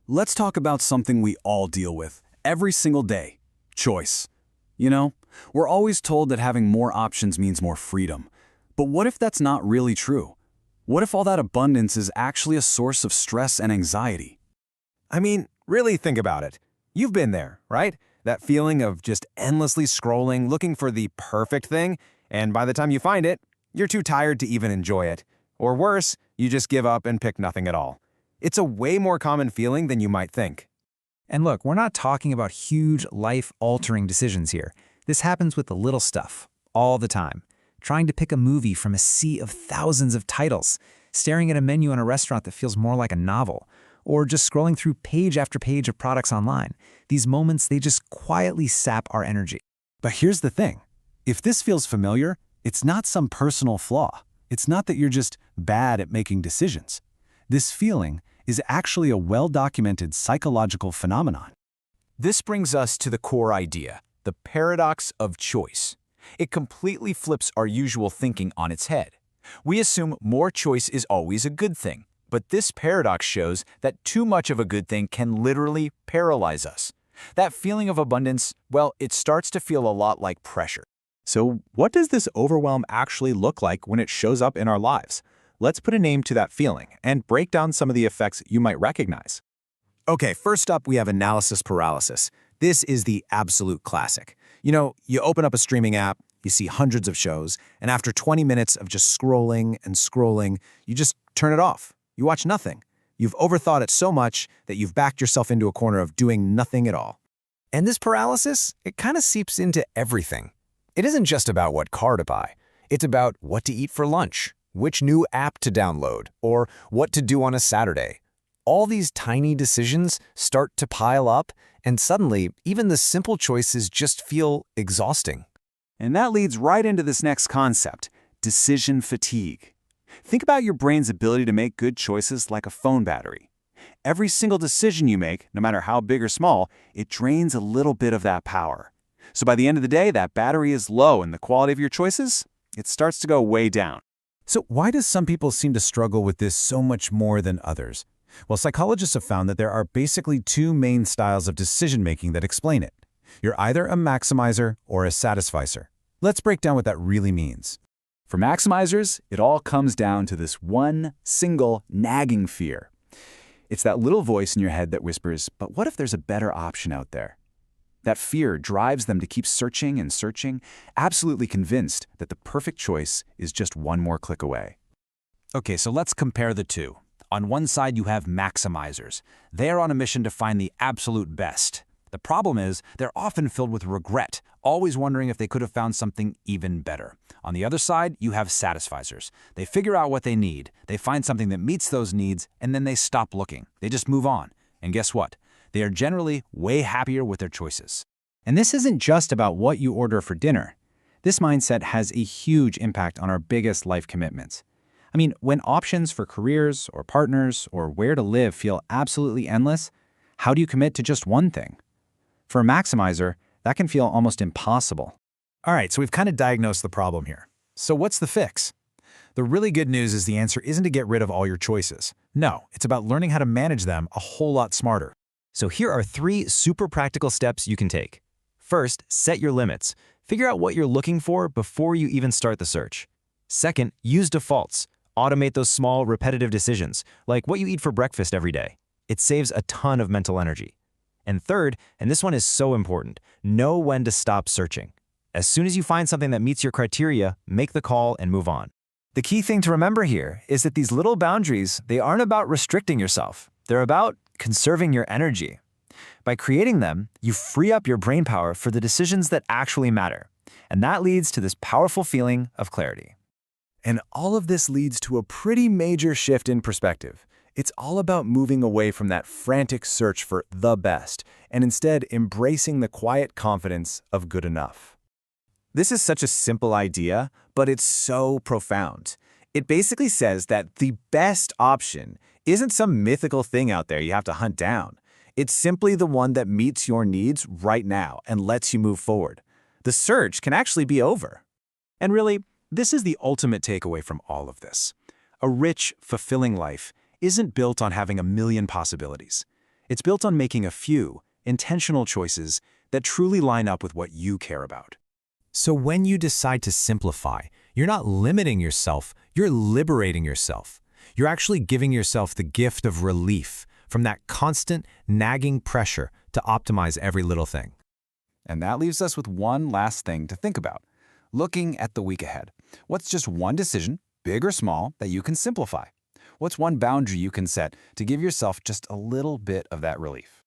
Let's talk about something we all deal with every single day: choice. You know, we're always told that having more options means more freedom. But what if that's not really true? What if all that abundance is actually a source of stress and anxiety? I mean, really think about it. You've been there, right? That feeling of just endlessly scrolling, looking for the perfect thing, and by the time you find it, you're too tired to even enjoy it. Or worse, you just give up and pick nothing at all. It's a way more common feeling than you might think. And look, we're not talking about huge, life-altering decisions here. This happens with the little stuff, all the time. Trying to pick a movie from a sea of thousands of titles, staring at a menu in a restaurant that feels more like a novel, or just scrolling through page after page of products online. These moments, they just quietly sap our energy. But here's the thing. If this feels familiar, it's not some personal flaw. It's not that you're just bad at making decisions. This feeling is actually a well-documented psychological phenomenon. This brings us to the core idea, the paradox of choice. It completely flips our usual thinking on its head. We assume more choice is always a good thing, but this paradox shows that too much of a good thing can literally paralyze us. That feeling of abundance, well, it starts to feel a lot like pressure. So what does this overwhelm actually look like when it shows up in our lives? Let's put a name to that feeling and break down some of the effects you might recognize. Okay, first up, we have analysis paralysis. This is the absolute classic. You open up a streaming app, you see hundreds of shows, and after 20 minutes of just scrolling and scrolling, you just turn it off. You watch nothing. You've overthought it so much that you've backed yourself into a corner of doing nothing at all. And this paralysis, it kind of seeps into everything. It isn't just about what car to buy. It's about what to eat for lunch, which new app to download, or what to do on a Saturday. All these tiny decisions start to pile up, and suddenly, even the simple choices just feel exhausting. And that leads right into this next concept: decision fatigue. Think about your brain's ability to make good choices like a phone battery. Every single decision you make, no matter how big or small, it drains a little bit of that power. So by the end of the day, that battery is low and the quality of your choices, it starts to go way down. So why do some people seem to struggle with this so much more than others? Well, psychologists have found that there are basically two main styles of decision-making that explain it. You're either a maximizer or a satisficer. Let's break down what that really means. For maximizers, it all comes down to this one single nagging fear. It's that little voice in your head that whispers, "But what if there's a better option out there?" That fear drives them to keep searching and searching, absolutely convinced that the perfect choice is just one more click away. Okay, so let's compare the two. On one side, you have maximizers. They are on a mission to find the absolute best. The problem is, they're often filled with regret, always wondering if they could have found something even better. On the other side, you have satisficers. They figure out what they need, they find something that meets those needs, and then they stop looking. They just move on. And guess what? They are generally way happier with their choices. And this isn't just about what you order for dinner. This mindset has a huge impact on our biggest life commitments. I mean, when options for careers or partners or where to live feel absolutely endless, how do you commit to just one thing? For a maximizer, that can feel almost impossible. All right, so we've kind of diagnosed the problem here. So what's the fix? The really good news is the answer isn't to get rid of all your choices. No, it's about learning how to manage them a whole lot smarter. So here are 3 super practical steps you can take. First, set your limits. Figure out what you're looking for before you even start the search. Second, use defaults. Automate those small, repetitive decisions, like what you eat for breakfast every day. It saves a ton of mental energy. And third, and this one is so important, know when to stop searching. As soon as you find something that meets your criteria, make the call and move on. The key thing to remember here is that these little boundaries, they aren't about restricting yourself. They're about conserving your energy. By creating them, you free up your brain power for the decisions that actually matter. And that leads to this powerful feeling of clarity. And all of this leads to a pretty major shift in perspective. It's all about moving away from that frantic search for the best and instead embracing the quiet confidence of good enough. This is such a simple idea, but it's so profound. It basically says that the best option isn't some mythical thing out there you have to hunt down. It's simply the one that meets your needs right now and lets you move forward. The search can actually be over. And really, this is the ultimate takeaway from all of this. A rich, fulfilling life isn't built on having a million possibilities. It's built on making a few, intentional choices that truly line up with what you care about. So when you decide to simplify, you're not limiting yourself, you're liberating yourself. You're actually giving yourself the gift of relief from that constant, nagging pressure to optimize every little thing. And that leaves us with one last thing to think about. Looking at the week ahead, what's just one decision, big or small, that you can simplify? What's one boundary you can set to give yourself just a little bit of that relief?